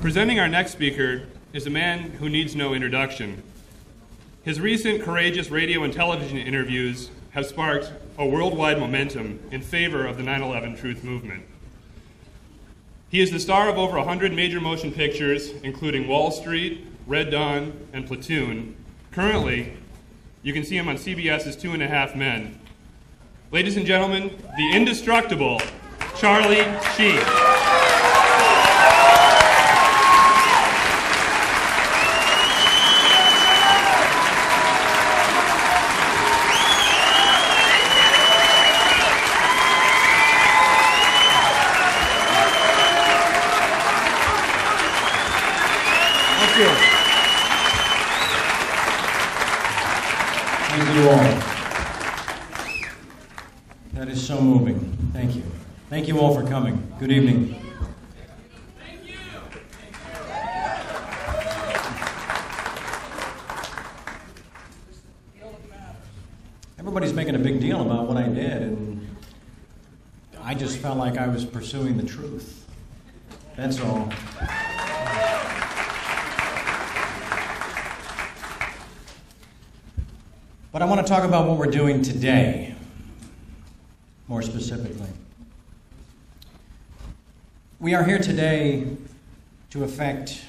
Presenting our next speaker is a man who needs no introduction. His recent courageous radio and television interviews have sparked a worldwide momentum in favor of the 9/11 truth movement. He is the star of over 100 major motion pictures, including Wall Street, Red Dawn, and Platoon. Currently, you can see him on CBS's 2.5 Men. Ladies and gentlemen, the indestructible Charlie Sheen. Thank you all. That is so moving. Thank you. Thank you all for coming. Good evening. Thank you. Everybody's making a big deal about what I did, and I just felt like I was pursuing the truth. That's all. But I want to talk about what we're doing today, more specifically. We are here today to effect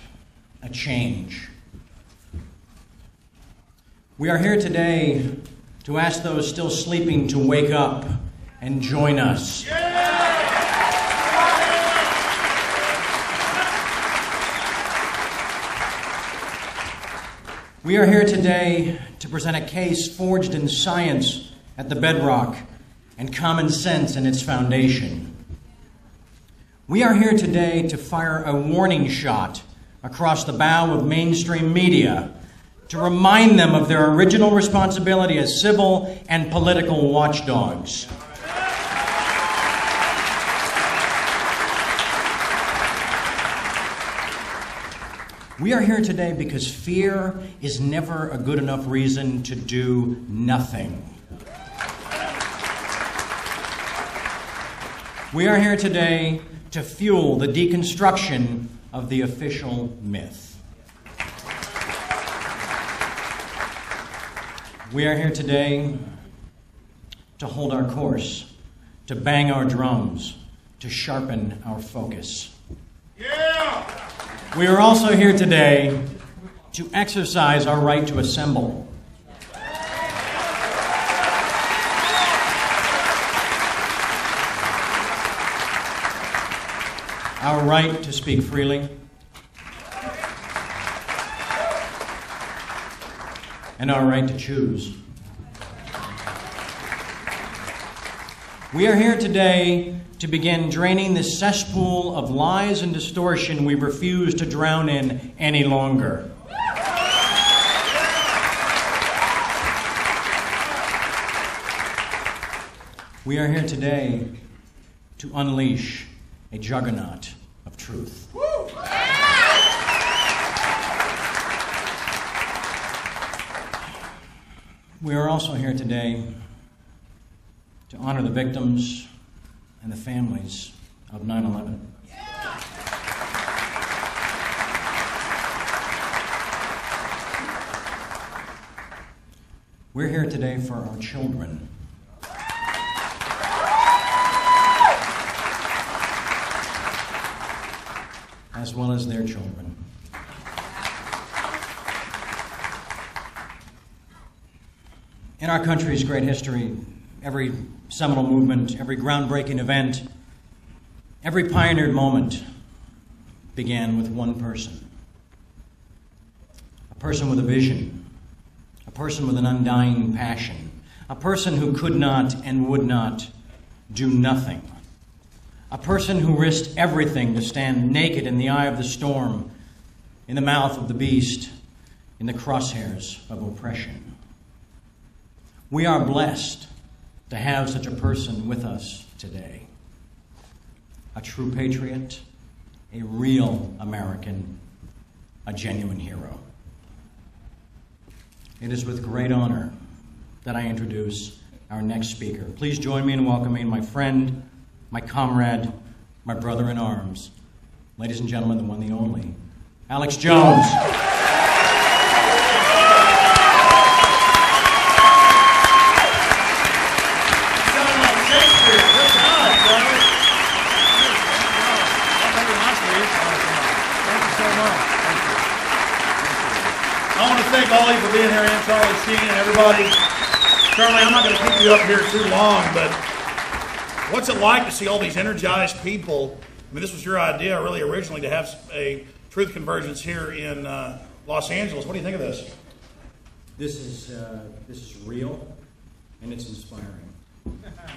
a change. We are here today to ask those still sleeping to wake up and join us. We are here today to present a case forged in science at the bedrock and common sense in its foundation. We are here today to fire a warning shot across the bow of mainstream media to remind them of their original responsibility as civil and political watchdogs. We are here today because fear is never a good enough reason to do nothing. We are here today to fuel the deconstruction of the official myth. We are here today to hold our course, to bang our drums, to sharpen our focus. We are also here today to exercise our right to assemble. Our right to speak freely. And our right to choose. We are here today to begin draining the cesspool of lies and distortion we refuse to drown in any longer. We are here today to unleash a juggernaut of truth. We are also here today to honor the victims and the families of 9/11. We're here today for our children. As well as their children. In our country's great history, every seminal movement, every groundbreaking event, every pioneered moment began with one person. A person with a vision, a person with an undying passion, a person who could not and would not do nothing, a person who risked everything to stand naked in the eye of the storm, in the mouth of the beast, in the crosshairs of oppression. We are blessed to have such a person with us today. A true patriot, a real American, a genuine hero. It is with great honor that I introduce our next speaker. Please join me in welcoming my friend, my comrade, my brother in arms, Ladies and gentlemen, the one, the only, Alex Jones. I want to thank all of you for being here, and Charlie Sheen and everybody. Charlie, I'm not going to keep you up here too long, but what's it like to see all these energized people? I mean, this was your idea, really, originally, to have a Truth Convergence here in Los Angeles. What do you think of this? This is real, and it's inspiring.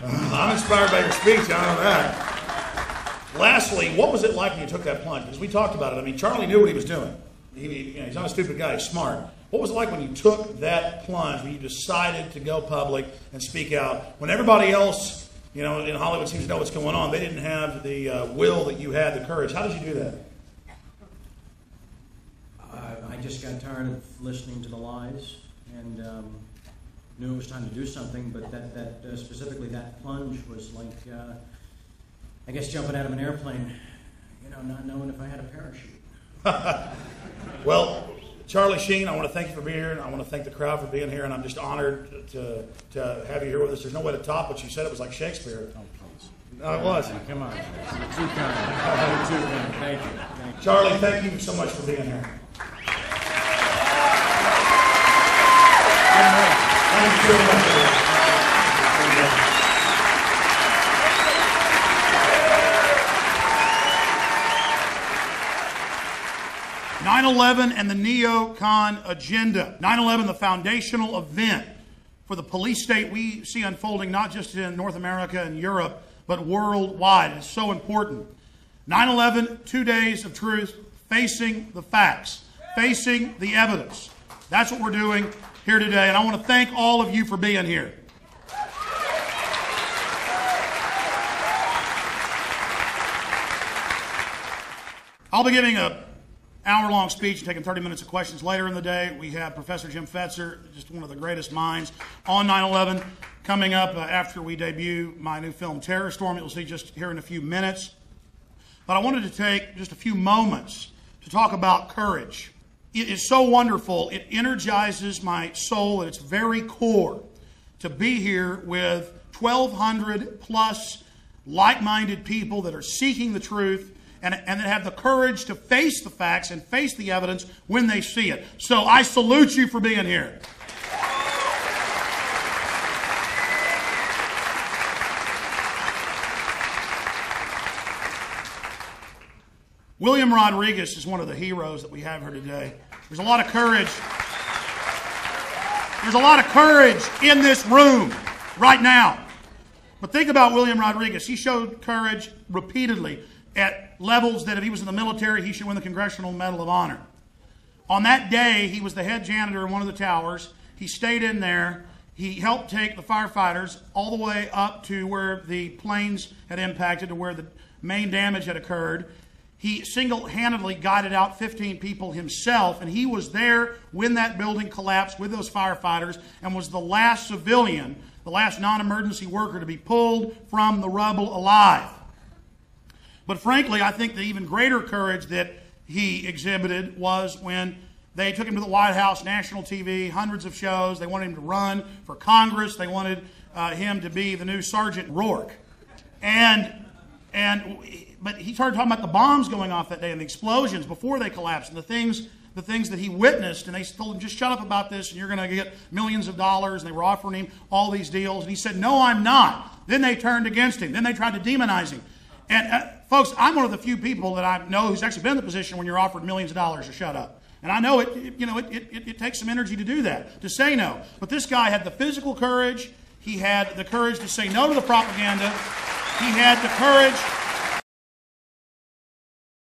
I'm inspired by your speech, I know that. Lastly, what was it like when you took that plunge? Because we talked about it. I mean, Charlie knew what he was doing. He's not a stupid guy, he's smart. What was it like when you took that plunge, when you decided to go public and speak out? When everybody else, in Hollywood seems to know what's going on, they didn't have the will that you had, the courage. How did you do that? I just got tired of listening to the lies and knew it was time to do something, but that specifically that plunge was like, I guess, jumping out of an airplane, not knowing if I had a parachute. Well, Charlie Sheen, I want to thank you for being here, and I want to thank the crowd for being here, and I'm just honored to have you here with us. There's no way to top what you said. It was like Shakespeare. Oh, please. No, it was. Come on. You're too kind. You're too kind. Thank you. Thank you. Charlie, thank you so much for being here. Thank you very much. 9/11 and the neocon agenda. 9/11, the foundational event for the police state we see unfolding not just in North America and Europe, but worldwide. It's so important. 9/11, 2 days of truth, facing the facts, facing the evidence. That's what we're doing here today, and I want to thank all of you for being here. I'll be giving an hour-long speech and taking 30 minutes of questions later in the day. We have Professor Jim Fetzer, just one of the greatest minds on 9/11, coming up after we debut my new film, Terror Storm. You'll see just here in a few minutes. But I wanted to take just a few moments to talk about courage. It is so wonderful. It energizes my soul at its very core to be here with 1,200 plus like-minded people that are seeking the truth and that have the courage to face the facts and face the evidence when they see it. So I salute you for being here. William Rodriguez is one of the heroes that we have here today. There's a lot of courage. There's a lot of courage in this room right now. But think about William Rodriguez. He showed courage repeatedly at levels that if he was in the military, he should win the Congressional Medal of Honor. On that day, he was the head janitor in one of the towers. He stayed in there. He helped take the firefighters all the way up to where the planes had impacted, to where the main damage had occurred. He single-handedly guided out 15 people himself, and he was there when that building collapsed with those firefighters and was the last civilian, the last non-emergency worker to be pulled from the rubble alive. But frankly, I think the even greater courage that he exhibited was when they took him to the White House, national TV, hundreds of shows. They wanted him to run for Congress. They wanted him to be the new Sergeant Rourke. But he started talking about the bombs going off that day and the explosions before they collapsed and the things that he witnessed. And they told him, just shut up about this and you're going to get millions of dollars. And they were offering him all these deals. And he said, no, I'm not. Then they turned against him. Then they tried to demonize him. And folks, I'm one of the few people that I know who's actually been in the position when you're offered millions of dollars to shut up. And I know it takes some energy to do that, to say no. But this guy had the physical courage. He had the courage to say no to the propaganda. He had the courage